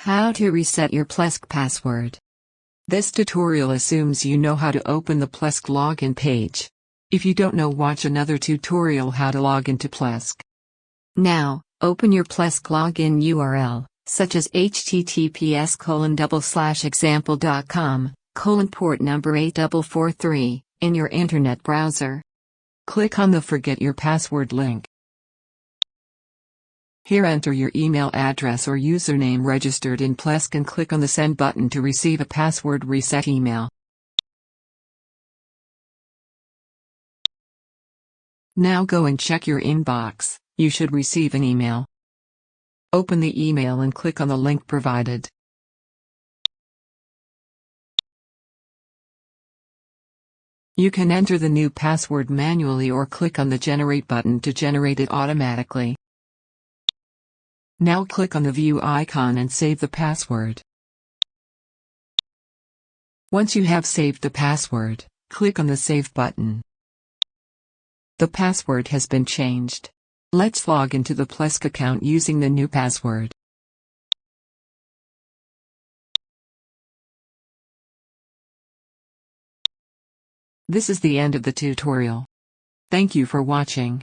How to reset your Plesk password. This tutorial assumes you know how to open the Plesk login page. If you don't know, watch another tutorial how to log into Plesk. Now, open your Plesk login URL, such as https://example.com, port number 8443, in your internet browser. Click on the Forget Your Password link. Here enter your email address or username registered in Plesk and click on the Send button to receive a password reset email. Now go and check your inbox, you should receive an email. Open the email and click on the link provided. You can enter the new password manually or click on the Generate button to generate it automatically. Now click on the View icon and save the password. Once you have saved the password, click on the Save button. The password has been changed. Let's log into the Plesk account using the new password. This is the end of the tutorial. Thank you for watching.